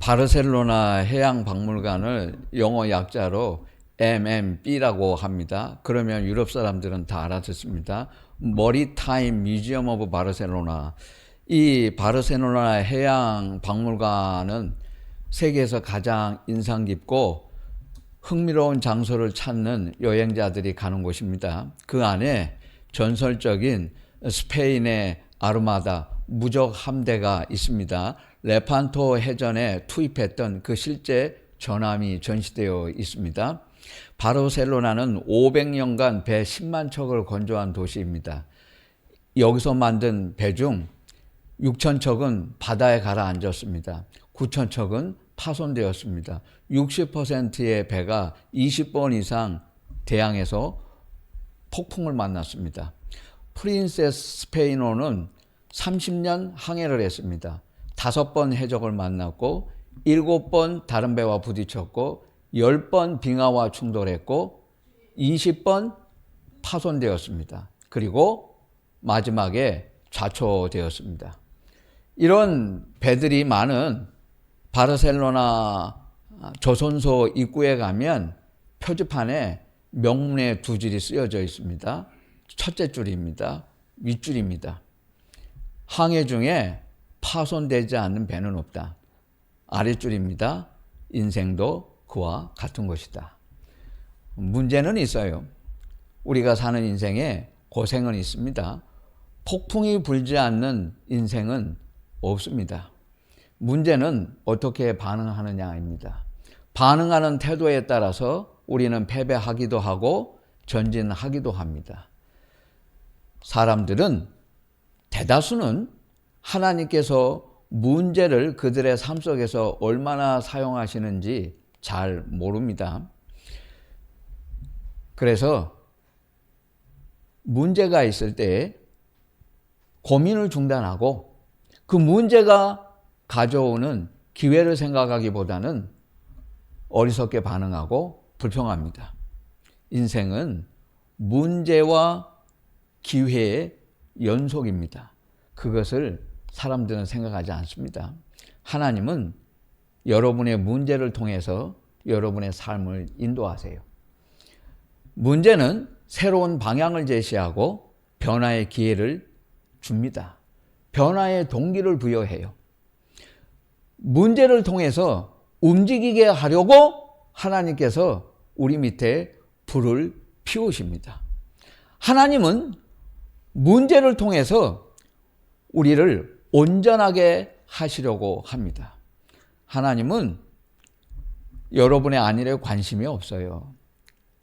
바르셀로나 해양박물관을 영어 약자로 MMB라고 합니다. 그러면 유럽 사람들은 다 알아듣습니다. 머리타임 뮤지엄 오브 바르셀로나. 이 바르셀로나 해양박물관은 세계에서 가장 인상 깊고 흥미로운 장소를 찾는 여행자들이 가는 곳입니다. 그 안에 전설적인 스페인의 아르마다 무적 함대가 있습니다. 레판토 해전에 투입했던 그 실제 전함이 전시되어 있습니다. 바르셀로나는 500년간 배 10만 척을 건조한 도시입니다. 여기서 만든 배 중 6천 척은 바다에 가라앉았습니다. 9천 척은 파손되었습니다. 60%의 배가 20번 이상 대양에서 폭풍을 만났습니다. 프린세스 스페인호는 30년 항해를 했습니다. 5번 해적을 만났고 7번 다른 배와 부딪혔고 10번 빙하와 충돌했고 20번 파손되었습니다. 그리고 마지막에 좌초되었습니다. 이런 배들이 많은 바르셀로나 조선소 입구에 가면 표지판에 명문의 두 줄이 쓰여져 있습니다. 첫째 줄입니다. 윗줄입니다. 항해 중에 파손되지 않는 배는 없다. 아랫줄입니다. 인생도 그와 같은 것이다. 문제는 있어요. 우리가 사는 인생에 고생은 있습니다. 폭풍이 불지 않는 인생은 없습니다. 문제는 어떻게 반응하느냐입니다. 반응하는 태도에 따라서 우리는 패배하기도 하고 전진하기도 합니다. 사람들은 대다수는 하나님께서 문제를 그들의 삶 속에서 얼마나 사용하시는지 잘 모릅니다. 그래서 문제가 있을 때 고민을 중단하고 그 문제가 가져오는 기회를 생각하기보다는 어리석게 반응하고 불평합니다. 인생은 문제와 기회의 연속입니다. 그것을 사람들은 생각하지 않습니다. 하나님은 여러분의 문제를 통해서 여러분의 삶을 인도하세요. 문제는 새로운 방향을 제시하고 변화의 기회를 줍니다. 변화의 동기를 부여해요. 문제를 통해서 움직이게 하려고 하나님께서 우리 밑에 불을 피우십니다. 하나님은 문제를 통해서 우리를 온전하게 하시려고 합니다. 하나님은 여러분의 안일에 관심이 없어요.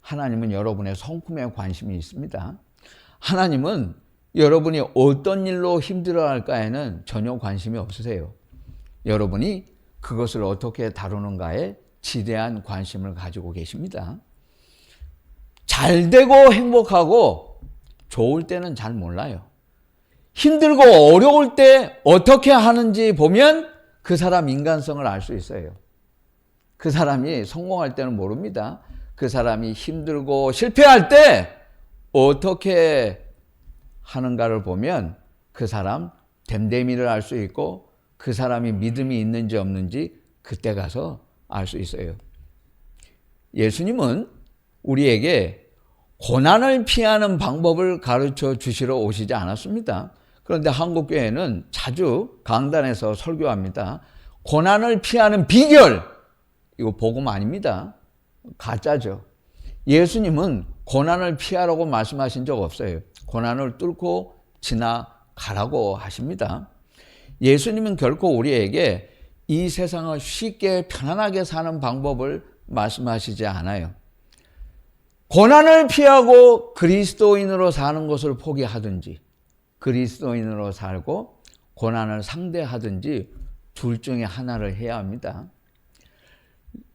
하나님은 여러분의 성품에 관심이 있습니다. 하나님은 여러분이 어떤 일로 힘들어할까에는 전혀 관심이 없으세요. 여러분이 그것을 어떻게 다루는가에 지대한 관심을 가지고 계십니다. 잘 되고 행복하고 좋을 때는 잘 몰라요. 힘들고 어려울 때 어떻게 하는지 보면 그 사람 인간성을 알 수 있어요. 그 사람이 성공할 때는 모릅니다. 그 사람이 힘들고 실패할 때 어떻게 하는가를 보면 그 사람 됨됨이를 알 수 있고 그 사람이 믿음이 있는지 없는지 그때 가서 알 수 있어요. 예수님은 우리에게 고난을 피하는 방법을 가르쳐 주시러 오시지 않았습니다. 그런데 한국교회는 자주 강단에서 설교합니다. 고난을 피하는 비결, 이거 복음 아닙니다. 가짜죠. 예수님은 고난을 피하라고 말씀하신 적 없어요. 고난을 뚫고 지나가라고 하십니다. 예수님은 결코 우리에게 이 세상을 쉽게 편안하게 사는 방법을 말씀하시지 않아요. 고난을 피하고 그리스도인으로 사는 것을 포기하든지 그리스도인으로 살고 고난을 상대하든지 둘 중에 하나를 해야 합니다.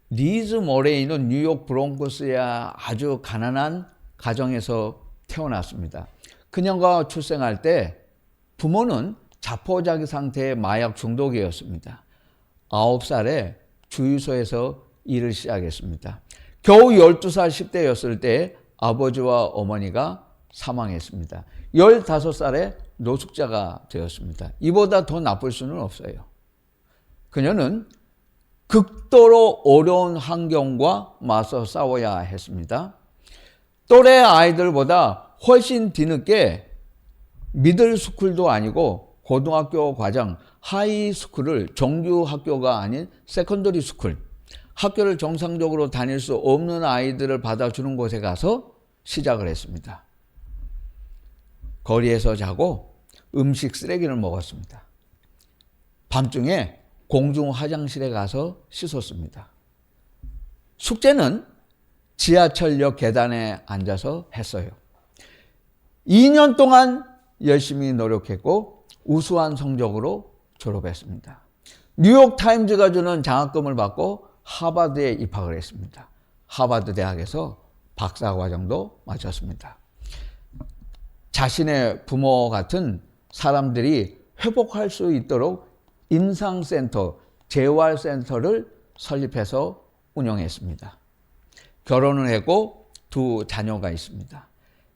리즈 모레이는 뉴욕 브롱크스의 아주 가난한 가정에서 태어났습니다. 그녀가 출생할 때 부모는 자포자기 상태의 마약 중독이었습니다. 9살에 주유소에서 일을 시작했습니다. 겨우 12살 10대였을 때 아버지와 어머니가 사망했습니다. 15살에 노숙자가 되었습니다. 이보다 더 나쁠 수는 없어요. 그녀는 극도로 어려운 환경과 맞서 싸워야 했습니다. 또래 아이들보다 훨씬 뒤늦게 미들스쿨도 아니고 고등학교 과정 하이스쿨을 정규 학교가 아닌 세컨더리 스쿨, 학교를 정상적으로 다닐 수 없는 아이들을 받아주는 곳에 가서 시작을 했습니다. 거리에서 자고 음식 쓰레기를 먹었습니다. 밤중에 공중 화장실에 가서 씻었습니다. 숙제는 지하철역 계단에 앉아서 했어요. 2년 동안 열심히 노력했고 우수한 성적으로 졸업했습니다. 뉴욕타임즈가 주는 장학금을 받고 하버드에 입학을 했습니다. 하버드 대학에서 박사과정도 마쳤습니다. 자신의 부모 같은 사람들이 회복할 수 있도록 인상센터, 재활센터를 설립해서 운영했습니다. 결혼을 했고 두 자녀가 있습니다.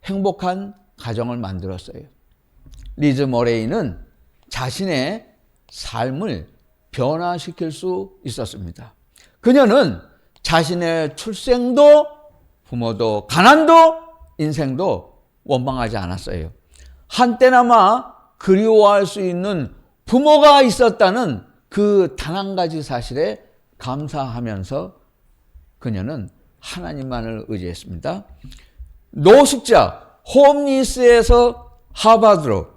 행복한 가정을 만들었어요. 리즈 머레이는 자신의 삶을 변화시킬 수 있었습니다. 그녀는 자신의 출생도, 부모도, 가난도, 인생도 원망하지 않았어요. 한때나마 그리워할 수 있는 부모가 있었다는 그 단 한 가지 사실에 감사하면서 그녀는 하나님만을 의지했습니다. 노숙자 홈리스에서 하버드로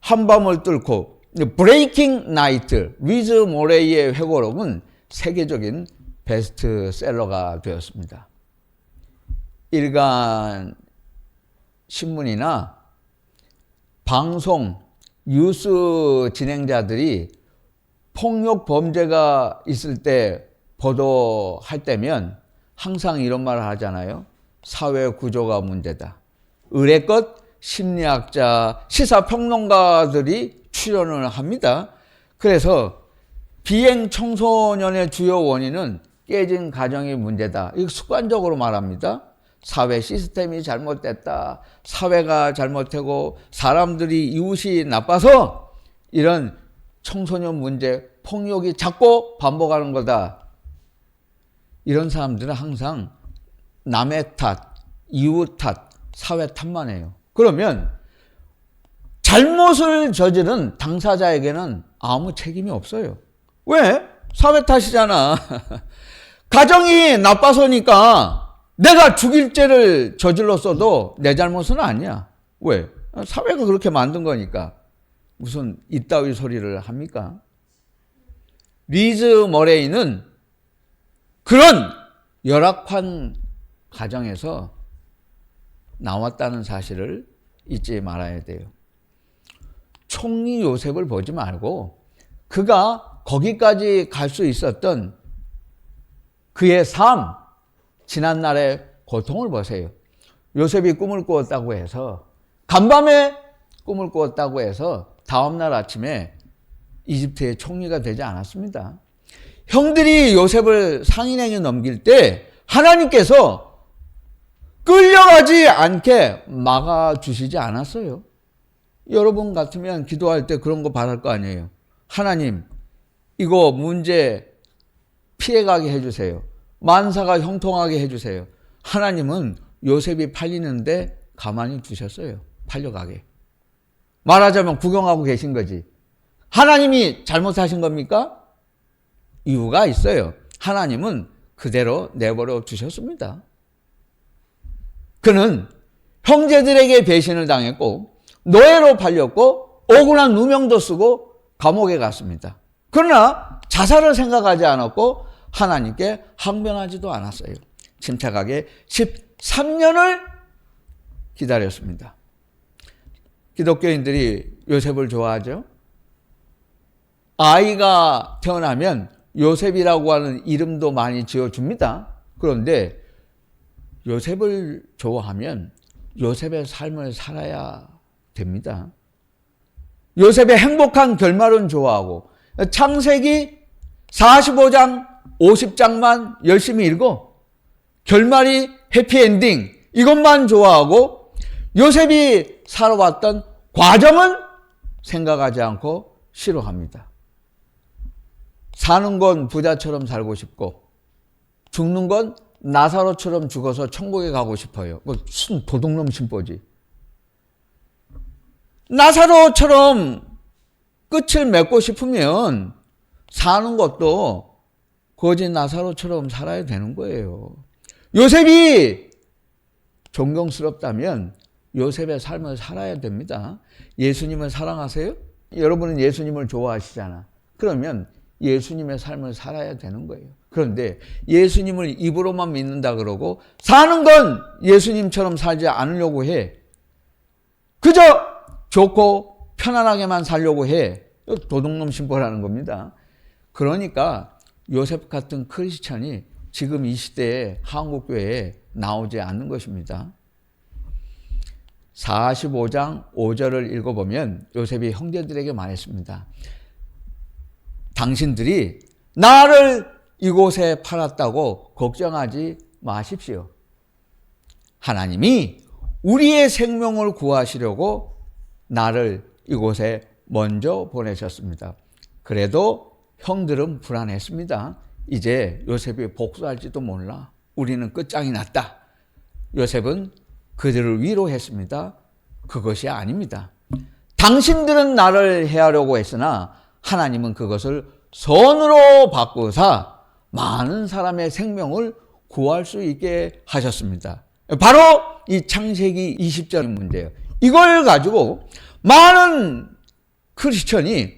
한밤을 뚫고 브레이킹 나이트 리즈 모레이의 회고록은 세계적인 베스트셀러가 되었습니다. 일간 신문이나 방송, 뉴스 진행자들이 폭력 범죄가 있을 때 보도할 때면 항상 이런 말을 하잖아요. 사회 구조가 문제다. 의례껏 심리학자, 시사평론가들이 출연을 합니다. 그래서 비행 청소년의 주요 원인은 깨진 가정이 문제다. 이거 습관적으로 말합니다. 사회 시스템이 잘못됐다. 사회가 잘못되고 사람들이 이웃이 나빠서 이런 청소년 문제, 폭력이 자꾸 반복하는 거다. 이런 사람들은 항상 남의 탓, 이웃 탓, 사회 탓만 해요. 그러면 잘못을 저지른 당사자에게는 아무 책임이 없어요. 왜? 사회 탓이잖아. 가정이 나빠서니까 내가 죽일 죄를 저질렀어도 내 잘못은 아니야. 왜? 사회가 그렇게 만든 거니까. 무슨 이따위 소리를 합니까? 리즈 머레이는 그런 열악한 가정에서 나왔다는 사실을 잊지 말아야 돼요. 총리 요셉을 보지 말고 그가 거기까지 갈 수 있었던 그의 삶, 지난날의 고통을 보세요. 요셉이 꿈을 꾸었다고 해서 간밤에 꿈을 꾸었다고 해서 다음날 아침에 이집트의 총리가 되지 않았습니다. 형들이 요셉을 상인에게 넘길 때 하나님께서 끌려가지 않게 막아주시지 않았어요. 여러분 같으면 기도할 때 그런 거 바랄 거 아니에요. 하나님, 이거 문제 피해가게 해주세요. 만사가 형통하게 해주세요. 하나님은 요셉이 팔리는데 가만히 두셨어요. 팔려가게. 말하자면 구경하고 계신 거지. 하나님이 잘못하신 겁니까? 이유가 있어요. 하나님은 그대로 내버려 두셨습니다. 그는 형제들에게 배신을 당했고 노예로 팔렸고 억울한 누명도 쓰고 감옥에 갔습니다. 그러나 자살을 생각하지 않았고 하나님께 항변하지도 않았어요. 침착하게 13년을 기다렸습니다. 기독교인들이 요셉을 좋아하죠. 아이가 태어나면 요셉이라고 하는 이름도 많이 지어줍니다. 그런데 요셉을 좋아하면 요셉의 삶을 살아야 됩니다. 요셉의 행복한 결말은 좋아하고 창세기 45장 50장만 열심히 읽어 결말이 해피엔딩 이것만 좋아하고 요셉이 살아왔던 과정은 생각하지 않고 싫어합니다. 사는 건 부자처럼 살고 싶고 죽는 건 나사로처럼 죽어서 천국에 가고 싶어요. 무슨 도둑놈 심보지. 나사로처럼 끝을 맺고 싶으면 사는 것도 거지 나사로처럼 살아야 되는 거예요. 요셉이 존경스럽다면 요셉의 삶을 살아야 됩니다. 예수님을 사랑하세요? 여러분은 예수님을 좋아하시잖아. 그러면 예수님의 삶을 살아야 되는 거예요. 그런데 예수님을 입으로만 믿는다 그러고 사는 건 예수님처럼 살지 않으려고 해. 그저 좋고 편안하게만 살려고 해. 도둑놈 심보라는 겁니다. 그러니까 요셉 같은 크리스찬이 지금 이 시대에 한국교회에 나오지 않는 것입니다. 45장 5절을 읽어보면 요셉이 형제들에게 말했습니다. 당신들이 나를 이곳에 팔았다고 걱정하지 마십시오. 하나님이 우리의 생명을 구하시려고 나를 이곳에 먼저 보내셨습니다. 그래도 형들은 불안했습니다. 이제 요셉이 복수할지도 몰라. 우리는 끝장이 났다. 요셉은 그들을 위로했습니다. 그것이 아닙니다. 당신들은 나를 해하려고 했으나 하나님은 그것을 선으로 바꾸사 많은 사람의 생명을 구할 수 있게 하셨습니다. 바로 이 창세기 20절 문제예요. 이걸 가지고 많은 크리스천이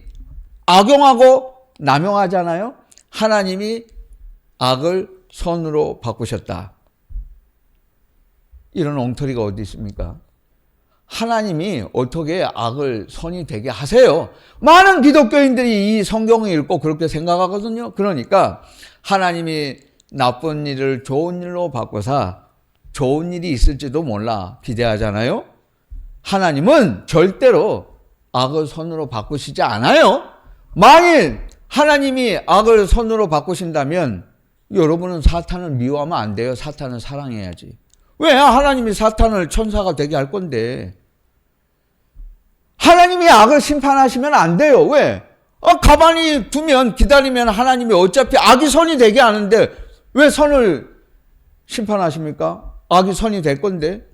악용하고 남용하잖아요. 하나님이 악을 선으로 바꾸셨다. 이런 엉터리가 어디 있습니까? 하나님이 어떻게 악을 선이 되게 하세요? 많은 기독교인들이 이 성경을 읽고 그렇게 생각하거든요. 그러니까 하나님이 나쁜 일을 좋은 일로 바꿔서 좋은 일이 있을지도 몰라 기대하잖아요. 하나님은 절대로 악을 선으로 바꾸시지 않아요. 만일 하나님이 악을 선으로 바꾸신다면 여러분은 사탄을 미워하면 안 돼요. 사탄을 사랑해야지. 왜? 하나님이 사탄을 천사가 되게 할 건데. 하나님이 악을 심판하시면 안 돼요. 왜? 가만히 두면 기다리면 하나님이 어차피 악이 선이 되게 하는데 왜 선을 심판하십니까? 악이 선이 될 건데.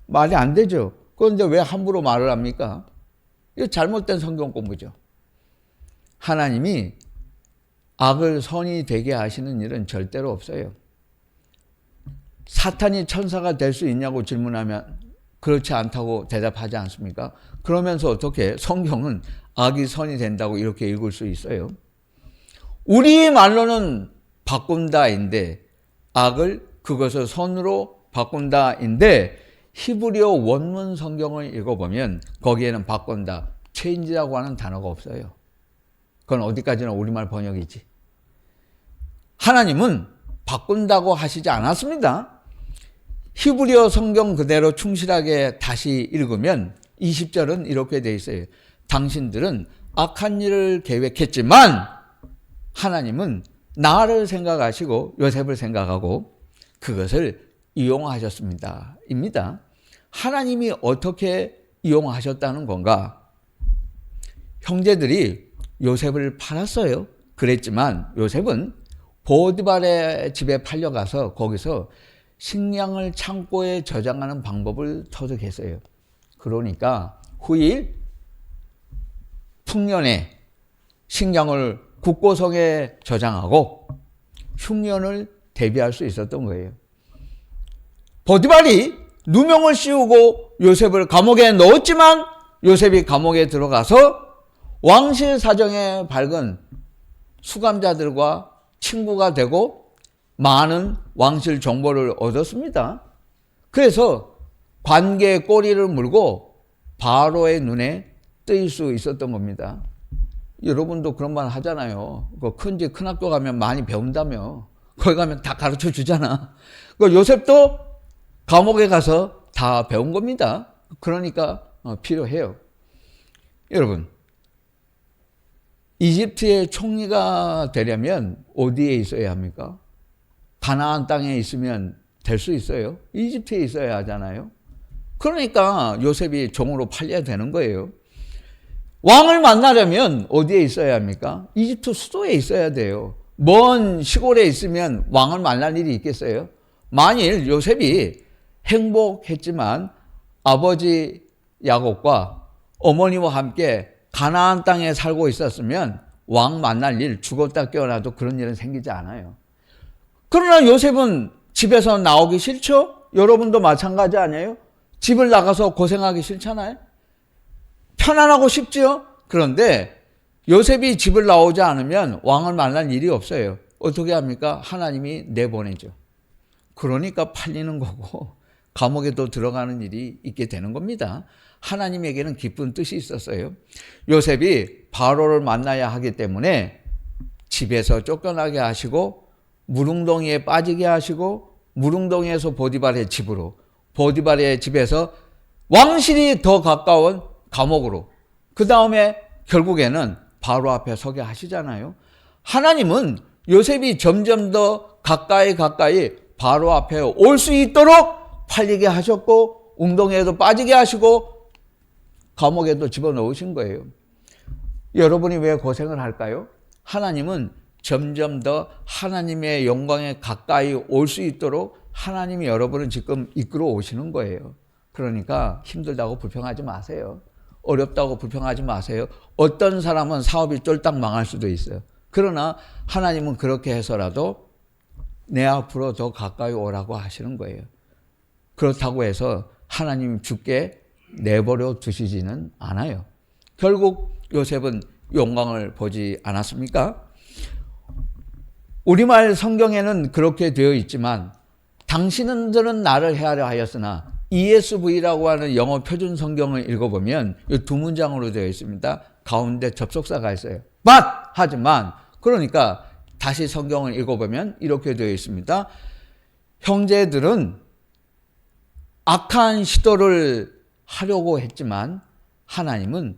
말이 안 되죠. 그런데 왜 함부로 말을 합니까? 이거 잘못된 성경 공부죠. 하나님이 악을 선이 되게 하시는 일은 절대로 없어요. 사탄이 천사가 될 수 있냐고 질문하면 그렇지 않다고 대답하지 않습니까? 그러면서 어떻게 성경은 악이 선이 된다고 이렇게 읽을 수 있어요? 우리 말로는 바꾼다인데 악을 그것을 선으로 바꾼다인데 히브리어 원문 성경을 읽어보면 거기에는 바꾼다, change라고 하는 단어가 없어요. 그건 어디까지나 우리말 번역이지. 하나님은 바꾼다고 하시지 않았습니다. 히브리어 성경 그대로 충실하게 다시 읽으면 20절은 이렇게 돼 있어요. 당신들은 악한 일을 계획했지만 하나님은 나를 생각하시고 요셉을 생각하고 그것을 이용하셨습니다. 입니다. 하나님이 어떻게 이용하셨다는 건가? 형제들이 요셉을 팔았어요. 그랬지만 요셉은 보디발의 집에 팔려가서 거기서 식량을 창고에 저장하는 방법을 터득했어요. 그러니까 후일 풍년에 식량을 국고성에 저장하고 흉년을 대비할 수 있었던 거예요. 보디발이 누명을 씌우고 요셉을 감옥에 넣었지만 요셉이 감옥에 들어가서 왕실 사정에 밝은 수감자들과 친구가 되고 많은 왕실 정보를 얻었습니다. 그래서 관계의 꼬리를 물고 바로의 눈에 뜨일 수 있었던 겁니다. 여러분도 그런 말 하잖아요. 큰 집, 큰 학교 가면 많이 배운다며. 거기 가면 다 가르쳐 주잖아. 요셉도 감옥에 가서 다 배운 겁니다. 그러니까 필요해요. 여러분, 이집트의 총리가 되려면 어디에 있어야 합니까? 가나안 땅에 있으면 될 수 있어요. 이집트에 있어야 하잖아요. 그러니까 요셉이 종으로 팔려야 되는 거예요. 왕을 만나려면 어디에 있어야 합니까? 이집트 수도에 있어야 돼요. 먼 시골에 있으면 왕을 만날 일이 있겠어요? 만일 요셉이 행복했지만 아버지 야곱과 어머니와 함께 가나안 땅에 살고 있었으면 왕 만날 일, 죽었다 깨어나도 그런 일은 생기지 않아요. 그러나 요셉은 집에서 나오기 싫죠? 여러분도 마찬가지 아니에요? 집을 나가서 고생하기 싫잖아요? 편안하고 싶지요? 그런데 요셉이 집을 나오지 않으면 왕을 만날 일이 없어요. 어떻게 합니까? 하나님이 내보내죠. 그러니까 팔리는 거고 감옥에도 들어가는 일이 있게 되는 겁니다. 하나님에게는 기쁜 뜻이 있었어요. 요셉이 바로를 만나야 하기 때문에 집에서 쫓겨나게 하시고 물웅덩이에 빠지게 하시고 물웅덩이에서 보디발의 집으로, 보디발의 집에서 왕실이 더 가까운 감옥으로, 그 다음에 결국에는 바로 앞에 서게 하시잖아요. 하나님은 요셉이 점점 더 가까이 바로 앞에 올 수 있도록 팔리게 하셨고 웅덩이에도 빠지게 하시고 감옥에도 집어넣으신 거예요. 여러분이 왜 고생을 할까요? 하나님은 점점 더 하나님의 영광에 가까이 올 수 있도록 하나님이 여러분을 지금 이끌어 오시는 거예요. 그러니까 힘들다고 불평하지 마세요. 어렵다고 불평하지 마세요. 어떤 사람은 사업이 쫄딱 망할 수도 있어요. 그러나 하나님은 그렇게 해서라도 내 앞으로 더 가까이 오라고 하시는 거예요. 그렇다고 해서 하나님이 죽게 내버려 두시지는 않아요. 결국 요셉은 영광을 보지 않았습니까? 우리말 성경에는 그렇게 되어 있지만 당신들은 나를 헤아려 하였으나 ESV라고 하는 영어 표준 성경을 읽어보면 이 두 문장으로 되어 있습니다. 가운데 접속사가 있어요. But 하지만, 그러니까 다시 성경을 읽어보면 이렇게 되어 있습니다. 형제들은 악한 시도를 하려고 했지만 하나님은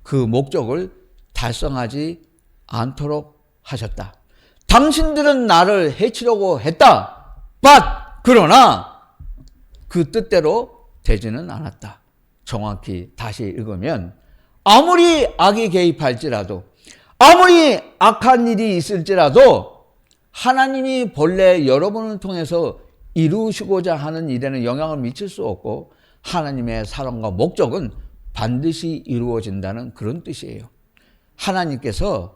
그 목적을 달성하지 않도록 하셨다. 당신들은 나를 해치려고 했다. But 그러나 그 뜻대로 되지는 않았다. 정확히 다시 읽으면 아무리 악이 개입할지라도 아무리 악한 일이 있을지라도 하나님이 본래 여러분을 통해서 이루시고자 하는 일에는 영향을 미칠 수 없고 하나님의 사랑과 목적은 반드시 이루어진다는 그런 뜻이에요. 하나님께서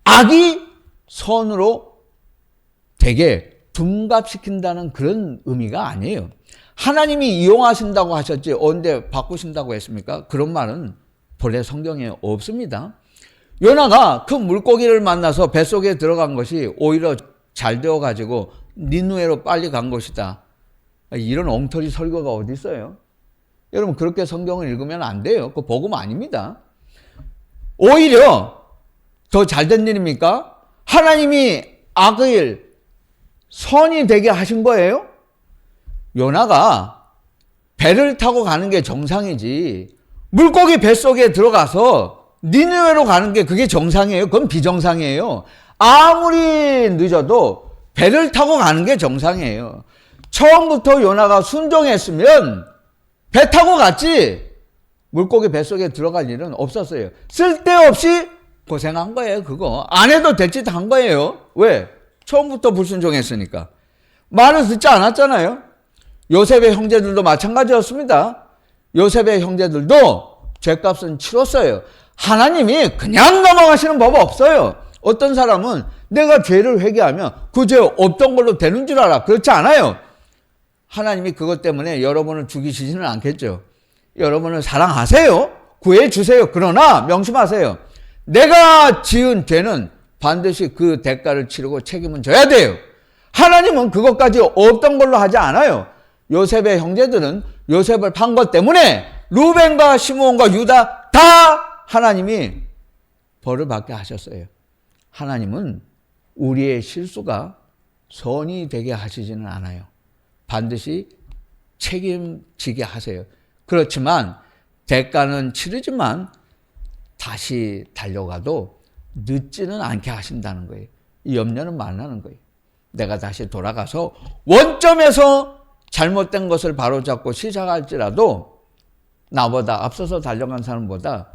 악이 선으로 되게 둔갑시킨다는 그런 의미가 아니에요. 하나님이 이용하신다고 하셨지 언제 바꾸신다고 했습니까? 그런 말은 본래 성경에 없습니다. 요나가 큰 물고기를 만나서 뱃속에 들어간 것이 오히려 잘 되어가지고 니누에로 빨리 간 것이다. 이런 엉터리 설교가 어디 있어요? 여러분 그렇게 성경을 읽으면 안 돼요. 그거 복음 아닙니다. 오히려 더 잘된 일입니까? 하나님이 악을 선이 되게 하신 거예요? 요나가 배를 타고 가는 게 정상이지 물고기 뱃속에 들어가서 니느웨로 가는 게 그게 정상이에요? 그건 비정상이에요. 아무리 늦어도 배를 타고 가는 게 정상이에요. 처음부터 요나가 순종했으면 배 타고 갔지 물고기 뱃속에 들어갈 일은 없었어요. 쓸데없이 고생한 거예요. 그거 안 해도 될 짓 한 거예요. 왜? 처음부터 불순종했으니까. 말을 듣지 않았잖아요. 요셉의 형제들도 마찬가지였습니다. 요셉의 형제들도 죗값은 치렀어요. 하나님이 그냥 넘어가시는 법 없어요. 어떤 사람은 내가 죄를 회개하면 그 죄 없던 걸로 되는 줄 알아. 그렇지 않아요. 하나님이 그것 때문에 여러분을 죽이시지는 않겠죠. 여러분을 사랑하세요. 구해주세요. 그러나 명심하세요. 내가 지은 죄는 반드시 그 대가를 치르고 책임은 져야 돼요. 하나님은 그것까지 없던 걸로 하지 않아요. 요셉의 형제들은 요셉을 판 것 때문에 루벤과 시므온과 유다 다 하나님이 벌을 받게 하셨어요. 하나님은 우리의 실수가 선이 되게 하시지는 않아요. 반드시 책임지게 하세요. 그렇지만 대가는 치르지만 다시 달려가도 늦지는 않게 하신다는 거예요. 이 염려는 말라는 거예요. 내가 다시 돌아가서 원점에서 잘못된 것을 바로잡고 시작할지라도 나보다 앞서서 달려간 사람보다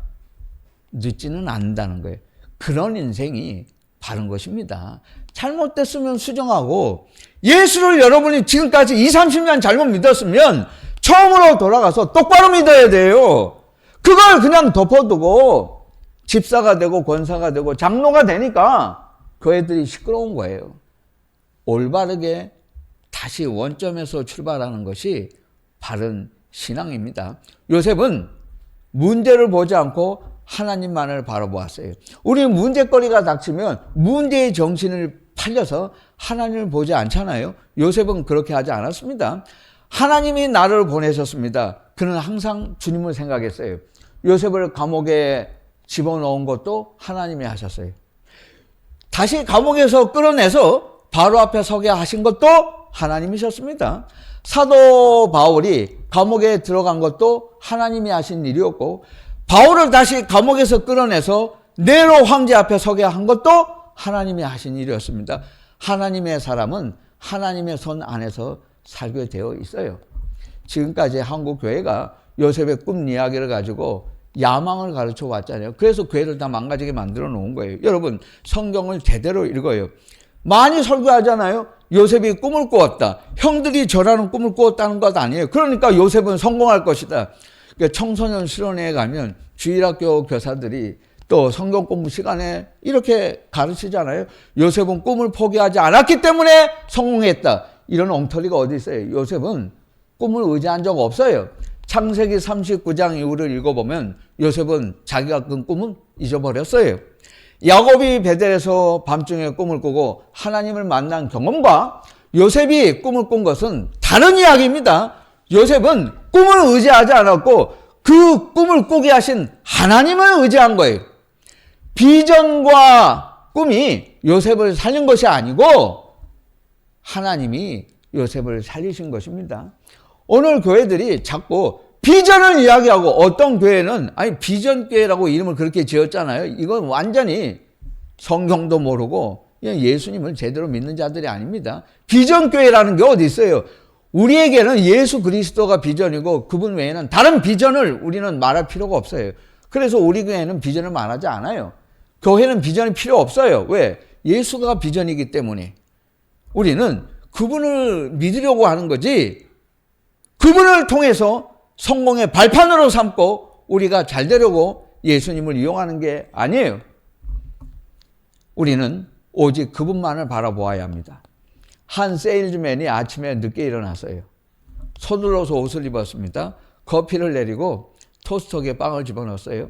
늦지는 않는다는 거예요. 그런 인생이 바른 것입니다. 잘못됐으면 수정하고 예수를 여러분이 지금까지 20, 30년 잘못 믿었으면 처음으로 돌아가서 똑바로 믿어야 돼요. 그걸 그냥 덮어두고 집사가 되고 권사가 되고 장로가 되니까 그 애들이 시끄러운 거예요. 올바르게 다시 원점에서 출발하는 것이 바른 신앙입니다. 요셉은 문제를 보지 않고 하나님만을 바라보았어요. 우리 문제거리가 닥치면 문제의 정신을 팔려서 하나님을 보지 않잖아요. 요셉은 그렇게 하지 않았습니다. 하나님이 나를 보내셨습니다. 그는 항상 주님을 생각했어요. 요셉을 감옥에 집어넣은 것도 하나님이 하셨어요. 다시 감옥에서 끌어내서 바로 앞에 서게 하신 것도 하나님이셨습니다. 사도 바울이 감옥에 들어간 것도 하나님이 하신 일이었고, 바울을 다시 감옥에서 끌어내서 네로 황제 앞에 서게 한 것도 하나님이 하신 일이었습니다. 하나님의 사람은 하나님의 손 안에서 살게 되어 있어요. 지금까지 한국 교회가 요셉의 꿈 이야기를 가지고 야망을 가르쳐 왔잖아요. 그래서 교회를 다 망가지게 만들어 놓은 거예요. 여러분, 성경을 제대로 읽어요. 많이 설교하잖아요. 요셉이 꿈을 꾸었다. 형들이 저라는 꿈을 꾸었다는 것 아니에요. 그러니까 요셉은 성공할 것이다. 청소년 수련회에 가면 주일학교 교사들이 또 성경 공부 시간에 이렇게 가르치잖아요. 요셉은 꿈을 포기하지 않았기 때문에 성공했다. 이런 엉터리가 어디 있어요. 요셉은 꿈을 의지한 적 없어요. 창세기 39장 이후를 읽어보면 요셉은 자기가 꾼 꿈은 잊어버렸어요. 야곱이 베델에서 밤중에 꿈을 꾸고 하나님을 만난 경험과 요셉이 꿈을 꾼 것은 다른 이야기입니다. 요셉은 꿈을 의지하지 않았고 그 꿈을 꾸게 하신 하나님을 의지한 거예요. 비전과 꿈이 요셉을 살린 것이 아니고 하나님이 요셉을 살리신 것입니다. 오늘 교회들이 자꾸 비전을 이야기하고, 어떤 교회는 비전교회라고 이름을 그렇게 지었잖아요. 이건 완전히 성경도 모르고 그냥 예수님을 제대로 믿는 자들이 아닙니다. 비전교회라는 게 어디 있어요? 우리에게는 예수 그리스도가 비전이고 그분 외에는 다른 비전을 우리는 말할 필요가 없어요. 그래서 우리 교회는 비전을 말하지 않아요. 교회는 비전이 필요 없어요. 왜? 예수가 비전이기 때문에. 우리는 그분을 믿으려고 하는 거지, 그분을 통해서 성공의 발판으로 삼고 우리가 잘 되려고 예수님을 이용하는 게 아니에요. 우리는 오직 그분만을 바라보아야 합니다. 한 세일즈맨이 아침에 늦게 일어났어요. 서둘러서 옷을 입었습니다. 커피를 내리고 토스터기에 빵을 집어넣었어요.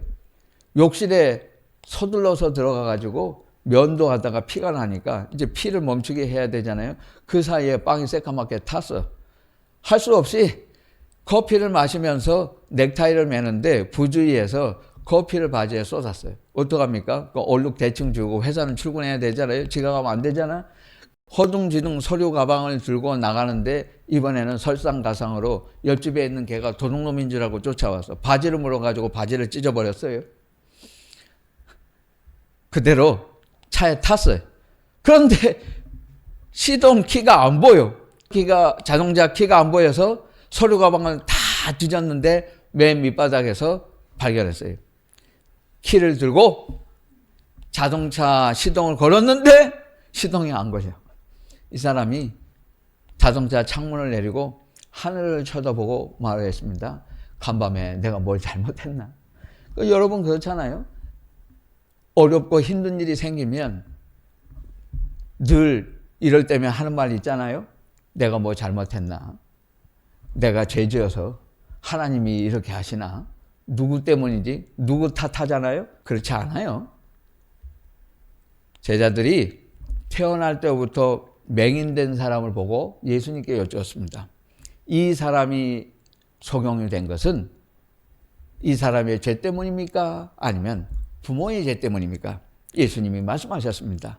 욕실에 서둘러서 들어가가지고 면도하다가 피가 나니까 이제 피를 멈추게 해야 되잖아요. 그 사이에 빵이 새까맣게 탔어. 할 수 없이 커피를 마시면서 넥타이를 매는데 부주의해서 커피를 바지에 쏟았어요. 어떡합니까? 얼룩 대충 주고 회사는 출근해야 되잖아요. 지각하면 안 되잖아. 허둥지둥 서류 가방을 들고 나가는데 이번에는 설상가상으로 옆집에 있는 개가 도둑놈인 줄 알고 쫓아와서 바지를 물어가지고 바지를 찢어버렸어요. 그대로 차에 탔어요. 그런데 시동 키가 안 보여. 자동차 키가 안 보여서 서류 가방을 다 뒤졌는데 맨 밑바닥에서 발견했어요. 키를 들고 자동차 시동을 걸었는데 시동이 안 걸려. 이 사람이 자동차 창문을 내리고 하늘을 쳐다보고 말했습니다. 간밤에 내가 뭘 잘못했나? 여러분 그렇잖아요. 어렵고 힘든 일이 생기면 늘 이럴 때면 하는 말 있잖아요. 내가 뭐 잘못했나? 내가 죄지어서 하나님이 이렇게 하시나? 누구 때문이지? 누구 탓하잖아요? 그렇지 않아요. 제자들이 태어날 때부터 맹인된 사람을 보고 예수님께 여쭈었습니다. 이 사람이 소경이 된 것은 이 사람의 죄 때문입니까? 아니면 부모의 죄 때문입니까? 예수님이 말씀하셨습니다.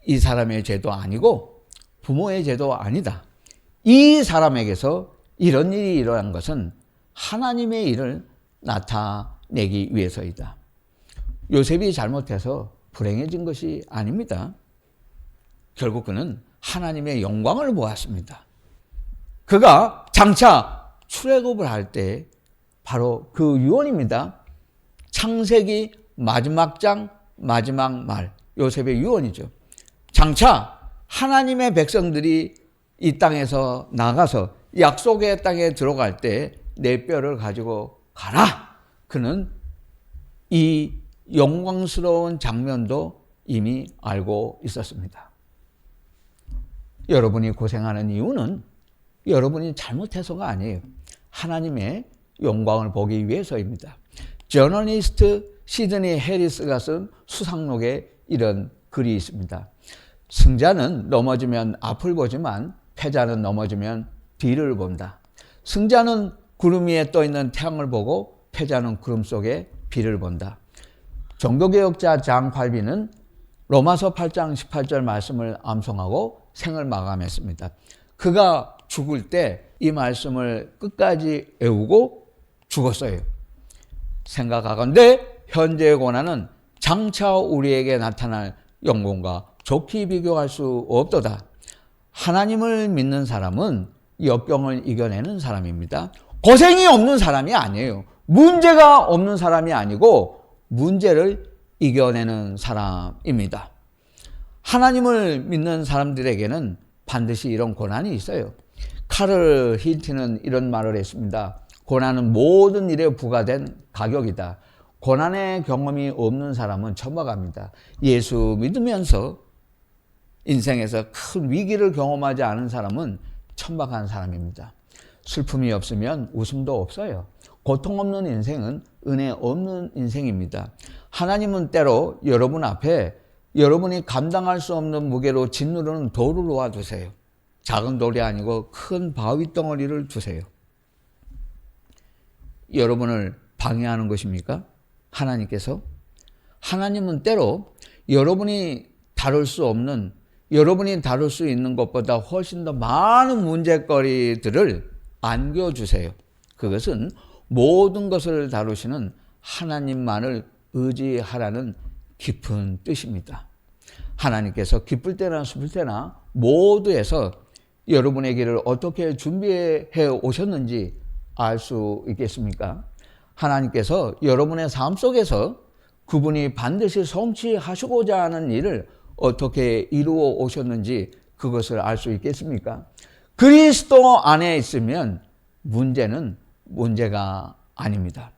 이 사람의 죄도 아니고 부모의 죄도 아니다. 이 사람에게서 이런 일이 일어난 것은 하나님의 일을 나타내기 위해서이다. 요셉이 잘못해서 불행해진 것이 아닙니다. 결국 그는 하나님의 영광을 보았습니다. 그가 장차 출애굽을 할 때 바로 그 유언입니다. 창세기 마지막 장 마지막 말, 요셉의 유언이죠. 장차 하나님의 백성들이 이 땅에서 나가서 약속의 땅에 들어갈 때 내 뼈를 가지고 가라. 그는 이 영광스러운 장면도 이미 알고 있었습니다. 여러분이 고생하는 이유는 여러분이 잘못해서가 아니에요. 하나님의 영광을 보기 위해서입니다. 저널리스트 시드니 해리스가 쓴 수상록에 이런 글이 있습니다. 승자는 넘어지면 앞을 보지만 패자는 넘어지면 뒤를 본다. 승자는 구름 위에 떠있는 태양을 보고 패자는 구름 속에 비를 본다. 종교개혁자 장팔비는 로마서 8장 18절 말씀을 암송하고 생을 마감했습니다. 그가 죽을 때 이 말씀을 끝까지 외우고 죽었어요. 생각하건대 현재의 고난은 장차 우리에게 나타날 영광과 좋게 비교할 수 없도다. 하나님을 믿는 사람은 역경을 이겨내는 사람입니다. 고생이 없는 사람이 아니에요. 문제가 없는 사람이 아니고 문제를 이겨내는 사람입니다. 하나님을 믿는 사람들에게는 반드시 이런 고난이 있어요. 카를 힌트는 이런 말을 했습니다. 고난은 모든 일에 부과된 가격이다. 고난의 경험이 없는 사람은 천박합니다. 예수 믿으면서 인생에서 큰 위기를 경험하지 않은 사람은 천박한 사람입니다. 슬픔이 없으면 웃음도 없어요. 고통 없는 인생은 은혜 없는 인생입니다. 하나님은 때로 여러분 앞에 여러분이 감당할 수 없는 무게로 짓누르는 돌을 놓아두세요. 작은 돌이 아니고 큰 바위 덩어리를 두세요. 여러분을 방해하는 것입니까? 하나님께서? 하나님은 때로 여러분이 다룰 수 없는, 여러분이 다룰 수 있는 것보다 훨씬 더 많은 문제거리들을 안겨주세요. 그것은 모든 것을 다루시는 하나님만을 의지하라는 깊은 뜻입니다. 하나님께서 기쁠 때나 슬플 때나 모두에서 여러분의 길을 어떻게 준비해 오셨는지 알 수 있겠습니까? 하나님께서 여러분의 삶 속에서 그분이 반드시 성취하시고자 하는 일을 어떻게 이루어 오셨는지 그것을 알 수 있겠습니까? 그리스도 안에 있으면 문제는 문제가 아닙니다.